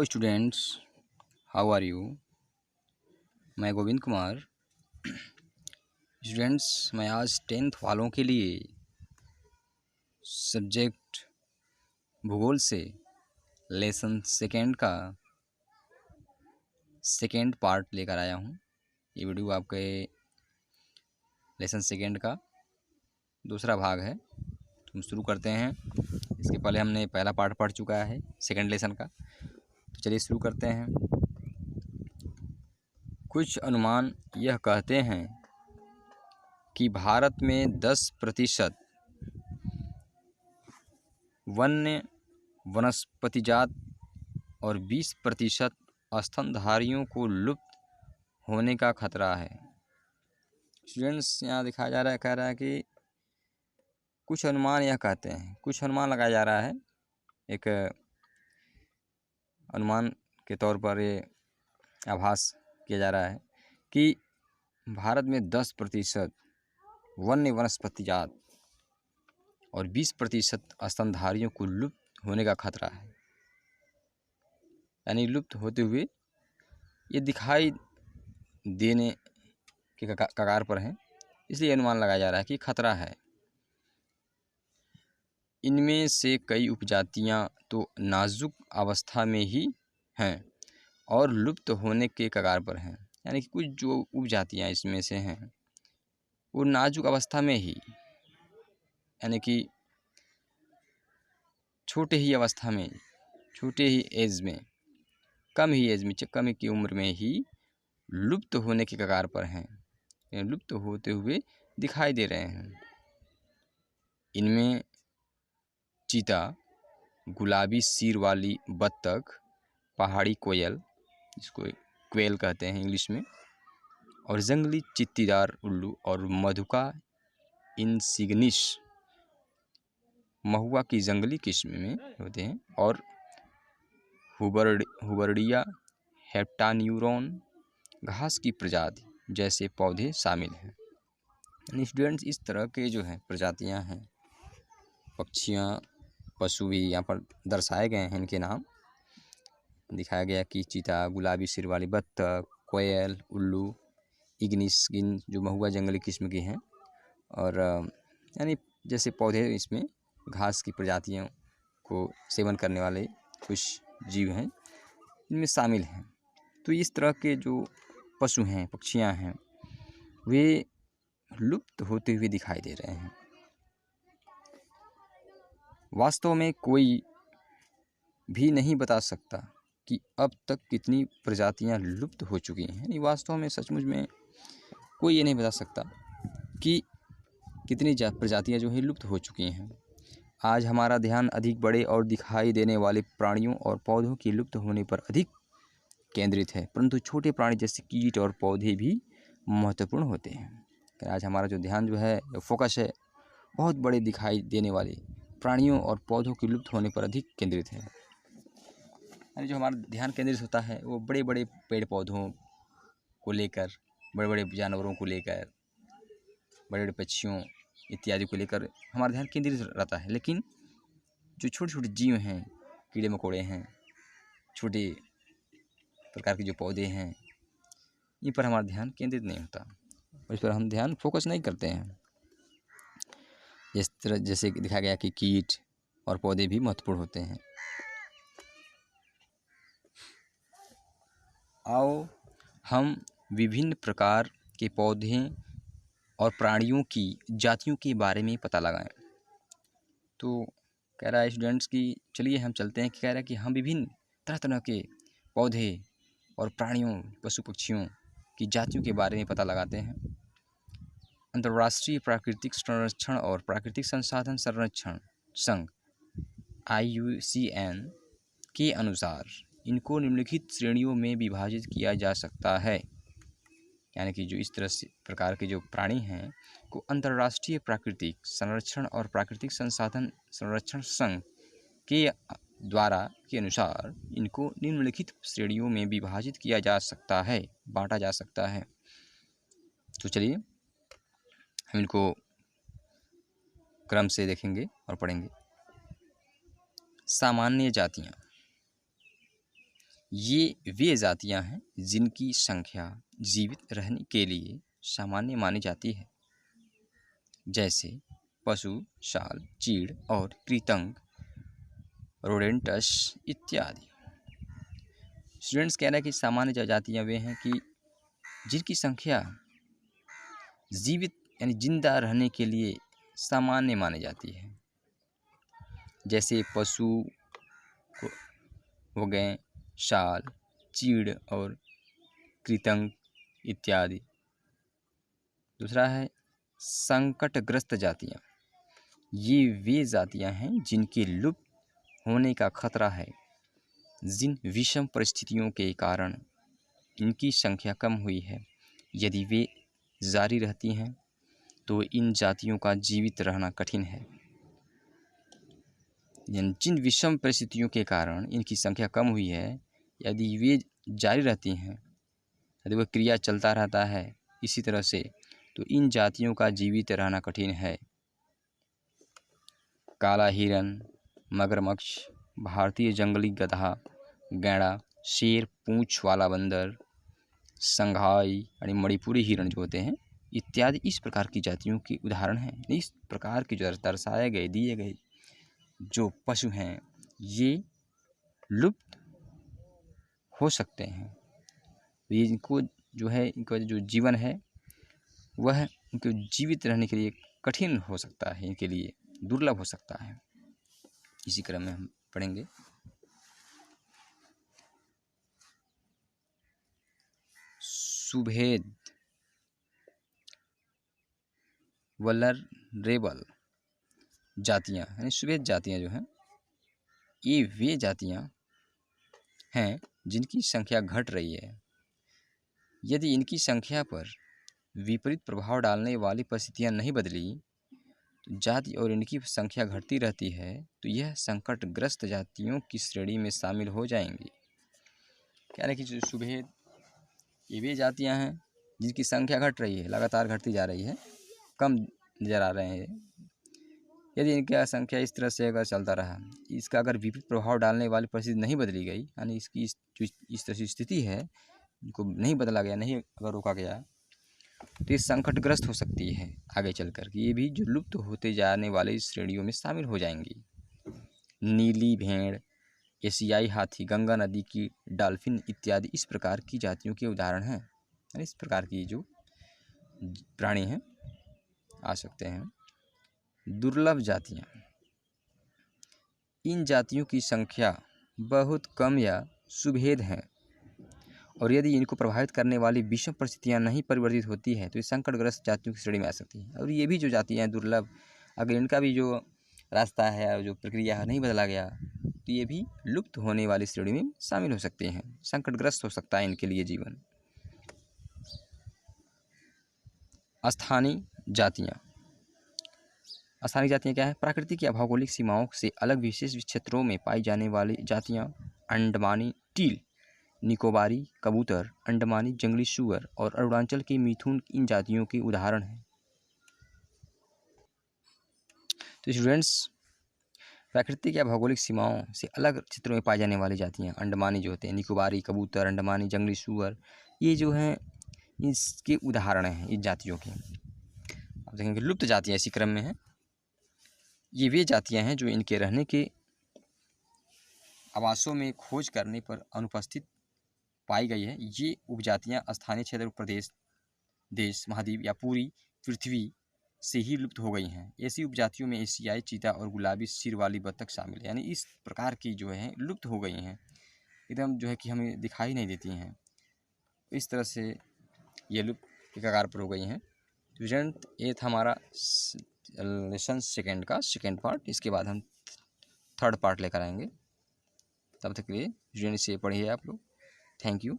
Hello students, how are you. मैं Govind Kumar. Students, मैं आज 10th वालों के लिए सब्जेक्ट भूगोल से लेसन सेकेंड का सेकेंड पार्ट लेकर आया हूँ। ये वीडियो आपके लेसन सेकेंड का दूसरा भाग है। हम शुरू करते हैं। इसके पहले हमने पहला पार्ट पढ़ चुका है सेकेंड लेसन का, तो चलिए शुरू करते हैं। कुछ अनुमान यह कहते हैं कि भारत में 10% वन्य वनस्पतिजात और 20% स्तनधारियों को लुप्त होने का खतरा है। स्टूडेंट्स, यहाँ दिखाया जा रहा है, कह रहा है कि कुछ अनुमान यह कहते हैं, कुछ अनुमान लगाया जा रहा है। एक अनुमान के तौर पर ये आभास किया जा रहा है कि भारत में 10% वन्य वनस्पतिजात और 20% स्तनधारियों को लुप्त होने का खतरा है। यानी लुप्त होते हुए ये दिखाई देने के कगार पर हैं, इसलिए अनुमान लगाया जा रहा है कि खतरा है। इनमें से कई उपजातियां तो नाजुक अवस्था में ही हैं और लुप्त होने के कगार पर हैं। यानी कि कुछ जो उपजातियां इसमें से हैं वो नाजुक अवस्था में ही, यानी कि छोटे ही अवस्था में, छोटे ही एज में, कम की उम्र में ही लुप्त होने के कगार पर हैं, लुप्त होते हुए दिखाई दे रहे हैं। इनमें चीता, गुलाबी सिर वाली बत्तख, पहाड़ी कोयल, जिसको क्वेल कहते हैं इंग्लिश में, और जंगली चित्तीदार उल्लू और मधुका इंसिग्निस महुआ की जंगली किस्म में होते हैं, और हुबर्डिया हेप्टान्यूरॉन घास की प्रजाति जैसे पौधे शामिल हैं। स्टूडेंट्स, इस तरह के जो हैं प्रजातियां हैं, पक्षियां, पशु भी यहाँ पर दर्शाए गए हैं। इनके नाम दिखाया गया कि चीता, गुलाबी सिर वाली बत्तख, कोयल, उल्लू, इग्निस जो महुआ जंगली किस्म की हैं, और यानी जैसे पौधे, इसमें घास की प्रजातियों को सेवन करने वाले कुछ जीव हैं, इनमें शामिल हैं। तो इस तरह के जो पशु हैं, पक्षियां हैं, वे लुप्त होते हुए दिखाई दे रहे हैं। वास्तव में कोई भी नहीं बता सकता कि अब तक कितनी प्रजातियां लुप्त हो चुकी हैं। यानी वास्तव में, सचमुच में कोई ये नहीं बता सकता कि कितनी प्रजातियां जो है लुप्त हो चुकी हैं। आज हमारा ध्यान अधिक बड़े और दिखाई देने वाले प्राणियों और पौधों के लुप्त होने पर अधिक केंद्रित है, परंतु छोटे प्राणी जैसे कीट और पौधे भी महत्वपूर्ण होते हैं। आज हमारा जो ध्यान जो है, फोकस है, बहुत बड़े दिखाई देने वाले प्राणियों और पौधों के लुप्त होने पर अधिक केंद्रित है। यानी जो हमारा ध्यान केंद्रित होता है वो बड़े बड़े पेड़ पौधों को लेकर, बड़े बड़े जानवरों को लेकर, बड़े बड़े पक्षियों इत्यादि को लेकर हमारा ध्यान केंद्रित रहता है। लेकिन जो छोटे छोटे जीव हैं, कीड़े मकोड़े हैं, छोटे प्रकार के जो पौधे हैं, इन पर हमारा ध्यान केंद्रित नहीं होता और इस पर हम ध्यान फोकस नहीं करते हैं। इस तरह जैसे दिखाया गया कि कीट और पौधे भी महत्वपूर्ण होते हैं। आओ हम विभिन्न प्रकार के पौधे और प्राणियों की जातियों के बारे में पता लगाएं। तो कह रहा है स्टूडेंट्स कि चलिए हम चलते हैं, कि कह रहा है कि हम विभिन्न तरह तरह के पौधे और प्राणियों, पशु पक्षियों की जातियों के बारे में पता लगाते हैं। अंतर्राष्ट्रीय प्राकृतिक संरक्षण और प्राकृतिक संसाधन संरक्षण संघ IUCN के अनुसार इनको निम्नलिखित श्रेणियों में विभाजित किया जा सकता है। यानी कि जो इस तरह से प्रकार के जो प्राणी हैं को अंतर्राष्ट्रीय प्राकृतिक संरक्षण और प्राकृतिक संसाधन संरक्षण संघ के द्वारा के अनुसार इनको निम्नलिखित श्रेणियों में विभाजित किया जा सकता है, बांटा जा सकता है। तो चलिए हम इनको क्रम से देखेंगे और पढ़ेंगे। सामान्य जातियाँ। ये वे जातियां हैं जिनकी संख्या जीवित रहने के लिए सामान्य मानी जाती है, जैसे पशु, शाल, चीड़ और कृंतक, रोडेंटस इत्यादि। स्टूडेंट्स कह रहे हैं कि सामान्य जातियां वे हैं कि जिनकी संख्या जीवित यानी जिंदा रहने के लिए सामान्य मानी जाती है, जैसे पशु हो गए, शाल, चीड़ और कृंतक इत्यादि। दूसरा है संकटग्रस्त जातियाँ। ये वे जातियाँ हैं जिनके लुप्त होने का खतरा है, जिन विषम परिस्थितियों के कारण इनकी संख्या कम हुई है। यदि वे जारी रहती हैं तो इन जातियों का जीवित रहना कठिन है। जिन विषम परिस्थितियों के कारण इनकी संख्या कम हुई है, यदि वे जारी रहती हैं, यदि वह क्रिया चलता रहता है इसी तरह से, तो इन जातियों का जीवित रहना कठिन है। काला हिरन, मगरमच्छ, भारतीय जंगली गधा, गैंडा, शेर, पूंछ वाला बंदर, संघाई यानी मणिपुरी हिरण जो होते हैं इत्यादि इस प्रकार की जातियों के उदाहरण हैं। इस प्रकार के जो दर्शाए गए दिए गए जो पशु हैं ये लुप्त हो सकते हैं। ये इनको जो है, इनका जो जीवन है वह इनको जीवित रहने के लिए कठिन हो सकता है, इनके लिए दुर्लभ हो सकता है। इसी क्रम में हम पढ़ेंगे सुभेद वल्नरेबल जातियाँ, यानी सुभेद जातियाँ जो हैं ये वे जातियाँ हैं जिनकी संख्या घट रही है। यदि इनकी संख्या पर विपरीत प्रभाव डालने वाली परिस्थितियाँ नहीं बदली, तो जाति और इनकी संख्या घटती रहती है, तो यह संकटग्रस्त जातियों की श्रेणी में शामिल हो जाएंगी। क्या है कि जो सुभेद ये वे जातियाँ हैं जिनकी संख्या घट रही है, लगातार घटती जा रही है, कम नजर आ रहे हैं। यदि इनकी संख्या इस तरह से अगर चलता रहा, इसका अगर विपरीत प्रभाव डालने वाली परिस्थिति नहीं बदली गई, यानी इसकी इस तरह की स्थिति है, इनको नहीं बदला गया, नहीं अगर रोका गया, तो ये संकटग्रस्त हो सकती है आगे चलकर कि ये भी जो लुप्त होते जाने वाले श्रेणियों में शामिल हो जाएंगी। नीली भेड़, एशियाई हाथी, गंगा नदी की डॉल्फिन इत्यादि इस प्रकार की जातियों के उदाहरण हैं। इस प्रकार की जो प्राणी हैं आ सकते हैं। दुर्लभ जातियाँ, इन जातियों की संख्या बहुत कम या सुभेद हैं, और यदि इनको प्रभावित करने वाली विषम परिस्थितियाँ नहीं परिवर्तित होती है तो ये संकटग्रस्त जातियों की श्रेणी में आ सकती है। और ये भी जो जातियाँ हैं दुर्लभ, अगर इनका भी जो रास्ता है, जो प्रक्रिया है, नहीं बदला गया, तो ये भी लुप्त होने वाली श्रेणी में शामिल हो सकते हैं। संकटग्रस्त हो सकता है इनके लिए जीवन। स्थानीय जातियाँ, स्थानीय जातियाँ क्या है? प्राकृतिक या भौगोलिक सीमाओं से अलग विशेष क्षेत्रों में पाई जाने वाली जातियाँ। अंडमानी टील, निकोबारी कबूतर, अंडमानी जंगली सूअर और अरुणाचल के मिथुन इन जातियों के उदाहरण हैं। तो स्टूडेंट्स, प्राकृतिक या भौगोलिक सीमाओं से अलग क्षेत्रों में पाई जाने वाली जातियाँ, अंडमानी जो होते हैं, निकोबारी कबूतर, अंडमानी जंगली सूअर, ये जो हैं इसके उदाहरण हैं इन जातियों के। आप देखेंगे लुप्त जातियाँ इसी क्रम में हैं। ये वे जातियाँ हैं जो इनके रहने के आवासों में खोज करने पर अनुपस्थित पाई गई है। ये उपजातियाँ स्थानीय क्षेत्र, प्रदेश, देश, महाद्वीप या पूरी पृथ्वी से ही लुप्त हो गई हैं। ऐसी उपजातियों में एशियाई चीता और गुलाबी सिर वाली बतख शामिल है। यानी इस प्रकार की जो है लुप्त हो गई हैं, एकदम जो है कि हमें दिखाई नहीं देती हैं। इस तरह से ये लुप्त के कगार पर हो गई हैं। स्टूडेंट, ये था हमारा लेसन सेकेंड का सेकेंड पार्ट। इसके बाद हम थर्ड पार्ट लेकर आएंगे। तब तक के लिए स्टूडेंट से पढ़िए आप लोग। Thank you.